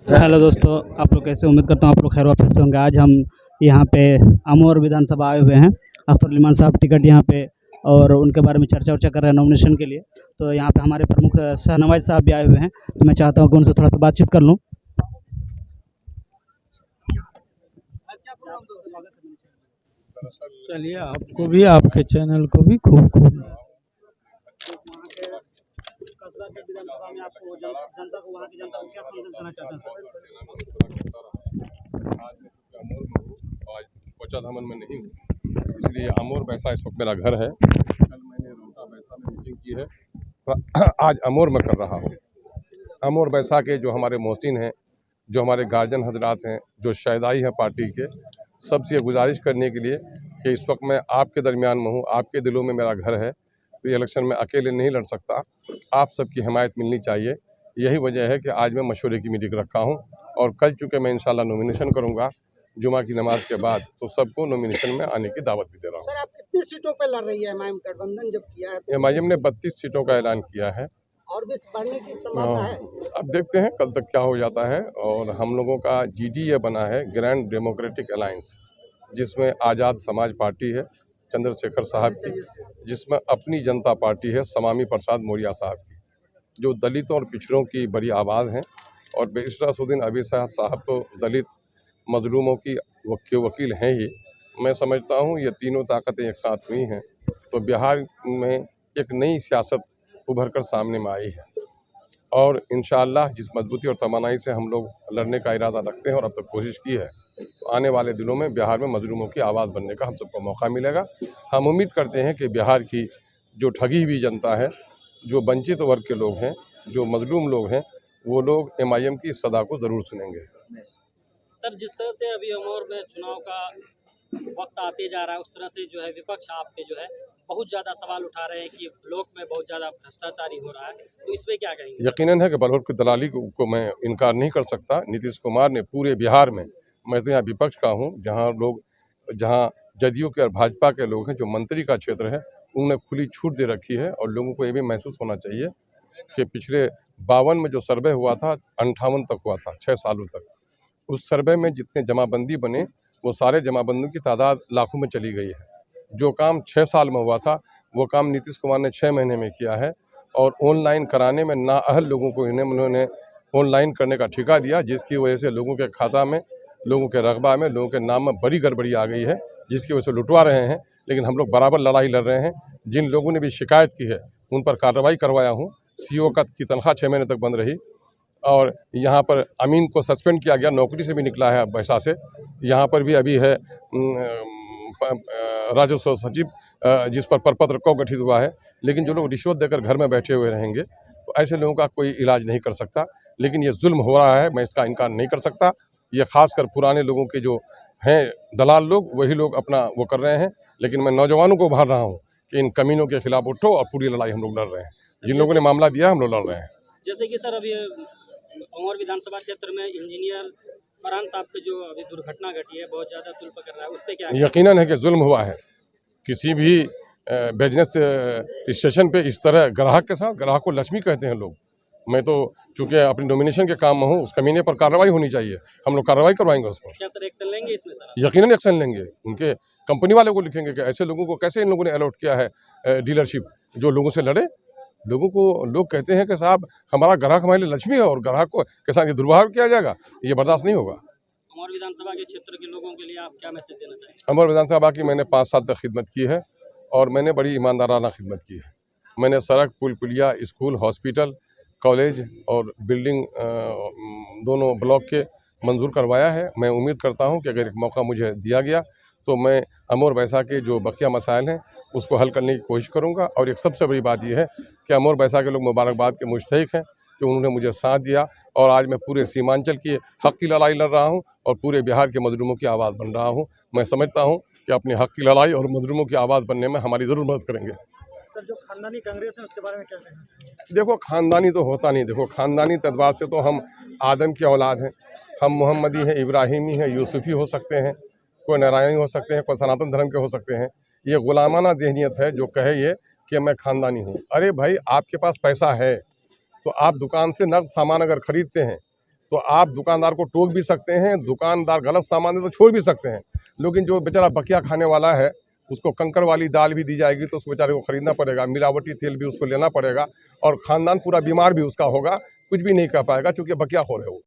Hello दोस्तों, आप लोग कैसे? उम्मीद करता हूँ आप लोग खैर वापस से होंगे। आज हम यहाँ पे अमोर विधानसभा आए हुए हैं। अख्तर उल इमान साहब टिकट यहाँ पे और उनके बारे में चर्चा वर्चा कर रहे हैं नॉमिनेशन के लिए। तो यहाँ पे हमारे प्रमुख शाहनवाज साहब भी आए हुए हैं, तो मैं चाहता हूँ कि उनसे थोड़ा सा बातचीत कर लूँ। चलिए, आपको भी, आपके चैनल को भी खूब खूब विधानसभा में आपको जनता को, वहाँ की जनता को क्या संदेश देना चाहते आज पहुँचा था मन में नहीं हूँ, इसलिए अमोर बैसा इस वक्त मेरा घर है। कल मैंने रोहटा बैसा में मीटिंग की है, आज अमोर में कर रहा हूँ। अमोर बैसा के जो हमारे मोहसिन हैं, जो हमारे गार्जियन हजरात हैं, जो शहदाई हैं पार्टी के, सबसे गुजारिश करने के लिए कि इस वक्त मैं आपके दरमियान में हूँ, आपके दिलों में मेरा घर है। तो ये इलेक्शन में अकेले नहीं लड़ सकता, आप सबकी हिमायत मिलनी चाहिए। यही वजह है कि आज मैं मशवरे की मीटिंग रखा हूँ और कल चूँकि मैं इंशाल्लाह नॉमिनेशन करूँगा जुमा की नमाज के बाद, तो सबको नॉमिनेशन में आने की दावत भी दे रहा हूँ। सर, आप कितनी सीटों पे लड़ रही है? एमआईएम गठबंधन जब किया है तो एमआईएम ने 32 सीटों का ऐलान किया है और भी बढ़ने की संभावना है। अब देखते हैं कल तक क्या हो जाता है। और हम लोगों का जीडीए बना है, ग्रैंड डेमोक्रेटिक अलायंस, जिसमें आज़ाद समाज पार्टी है चंद्रशेखर साहब की, जिसमें अपनी जनता पार्टी है स्वामी प्रसाद मौर्य साहब की, जो दलितों और पिछड़ों की बड़ी आवाज़ हैं। और बैरिस्टर असदुद्दीन अवैसी साहब तो दलित मजलूमों की वकील हैं ही। मैं समझता हूँ ये तीनों ताकतें एक साथ हुई हैं तो बिहार में एक नई सियासत उभर कर सामने में आई है। और इंशाअल्लाह जिस मजबूती और तमन्नाई से हम लोग लड़ने का इरादा रखते हैं और अब तक कोशिश की है, तो आने वाले दिनों में बिहार में मजलूमों की आवाज़ बनने का हम सबको मौका मिलेगा। हम उम्मीद करते हैं कि बिहार की जो ठगी हुई जनता है, जो वंचित वर्ग के लोग हैं, जो मजलूम लोग हैं, वो लोग एमआईएम की सदा को ज़रूर सुनेंगे। सर, जिस तरह से अभी अमोर में चुनाव का वक्त आते जा रहा है, उस तरह से जो है विपक्ष आप पे जो है बहुत ज़्यादा सवाल उठा रहे हैं कि लोक में बहुत ज़्यादा भ्रष्टाचारी हो रहा है, तो इसमें क्या कहेंगे? यकीनन है कि बलवट की दलाली को मैं इनकार नहीं कर सकता। नीतीश कुमार ने पूरे बिहार में, मैं तो यहाँ विपक्ष का हूँ, जहाँ जदयू के और भाजपा के लोग हैं, जो मंत्री का क्षेत्र है, उन्हें खुली छूट दे रखी है। और लोगों को ये भी महसूस होना चाहिए कि पिछले 52 में जो सर्वे हुआ था 58 तक हुआ था, 6 सालों तक। उस सर्वे में जितने जमाबंदी बने, वो सारे जमाबंदियों की तादाद लाखों में चली गई है। जो काम 6 साल में हुआ था, वो काम नीतीश कुमार ने 6 महीने में किया है। और ऑनलाइन कराने में नाअहल लोगों को उन्होंने ऑनलाइन करने का ठेका दिया, जिसकी वजह से लोगों के खाता में, लोगों के रकबा में, लोगों के नाम में बड़ी गड़बड़ी आ गई है, जिसकी वजह से लुटवा रहे हैं। लेकिन हम लोग बराबर लड़ाई लड़ रहे हैं। जिन लोगों ने भी शिकायत की है, उन पर कार्रवाई करवाया हूँ। सीओ की तनख्वाह 6 महीने तक बंद रही। और यहाँ पर अमीन को सस्पेंड किया गया, नौकरी से भी निकला है बैसा से। यहाँ पर भी अभी है राजस्व सचिव, जिस पर प्रपत्र को गठित हुआ है। लेकिन जो लोग रिश्वत देकर घर में बैठे हुए रहेंगे, तो ऐसे लोगों का कोई इलाज नहीं कर सकता। लेकिन ये जुल्म हो रहा है, मैं इसका इनकार नहीं कर सकता। ये खासकर पुराने लोगों के जो हैं दलाल लोग, वही लोग अपना वो कर रहे हैं। लेकिन मैं नौजवानों को उभार रहा हूँ कि इन कमीनों के खिलाफ उठो, और पूरी लड़ाई हम लोग लड़ रहे हैं। जिन लोगों ने मामला दिया, हम लोग लड़ रहे हैं। जैसे कि सर अभी अमोर विधानसभा क्षेत्र में इंजीनियर फरहान साहब पे जो अभी दुर्घटना घटी है, बहुत ज़्यादा तुल पकड़ रहा है, उस पर क्या? यकीनन है कि जुल्म हुआ है। किसी भी बिजनेस स्टेशन पे इस तरह ग्राहक के साथ, ग्राहक को लक्ष्मी कहते हैं लोग। मैं तो चूंकि अपनी नॉमिनेशन के काम में हूँ, उस कमीने पर कार्रवाई होनी चाहिए। हम लोग कार्रवाई करवाएंगे उस पर। क्या सर एक्शन लेंगे इसमें सर? यकीनन एक्शन लेंगे। उनके कंपनी वाले को लिखेंगे कि ऐसे लोगों को कैसे इन लोगों ने अलॉट किया है डीलरशिप, जो लोगों से लड़े। लोगों को लोग कहते हैं कि साहब हमारा ग्राहक हमारे लिए लक्ष्मी है, और ग्राहक को के साथ ये दुर्व्यवहार किया जाएगा, ये बर्दाश्त नहीं होगा। अमोर विधानसभा के क्षेत्र के लोगों के लिए आप क्या मैसेज देना चाहेंगे? अमर विधानसभा की मैंने 5 साल तक खिदमत की है, और मैंने बड़ी ईमानदाराना खिदमत की है। मैंने सड़क, पुल पुलिया, स्कूल, हॉस्पिटल, कॉलेज और बिल्डिंग दोनों ब्लॉक के मंजूर करवाया है। मैं उम्मीद करता हूं कि अगर एक मौका मुझे दिया गया, तो मैं अमोर बैसा के जो बकिया मसाइल हैं, उसको हल करने की कोशिश करूंगा। और एक सबसे बड़ी बात यह है कि अमोर बैसा के लोग मुबारकबाद के मुस्तहिक हैं कि उन्होंने मुझे साथ दिया। और आज मैं पूरे सीमांचल की हक़ की लड़ाई लड़ रहा हूँ, और पूरे बिहार के मजलूमों की आवाज़ बन रहा हूँ। मैं समझता हूँ कि अपने हक़ की लड़ाई और मजलूमों की आवाज़ बनने में हमारी ज़रूर मदद करेंगे। सर, जो खानदानी कांग्रेस है उसके बारे में क्या कहेंगे? देखो, खानदानी तो होता नहीं। देखो, खानदानी तदबार से तो हम आदम की औलाद हैं। हम मोहम्मदी हैं, इब्राहिमी हैं, यूसुफी हो सकते हैं, कोई नारायणी हो सकते हैं, कोई सनातन धर्म के हो सकते हैं। ये गुलामाना ज़हनियत है जो कहे ये कि मैं खानदानी हूँ। अरे भाई, आपके पास पैसा है तो आप दुकान से नकद सामान अगर खरीदते हैं, तो आप दुकानदार को टोक भी सकते हैं, दुकानदार गलत सामान दे तो छोड़ भी सकते हैं, लेकिन जो बेचारा बकिया खाने वाला है उसको कंकर वाली दाल भी दी जाएगी तो उस बेचारे को खरीदना पड़ेगा, मिलावटी तेल भी उसको लेना पड़ेगा और ख़ानदान पूरा बीमार भी उसका होगा, कुछ भी नहीं कर पाएगा क्योंकि बकिया खोर है वो।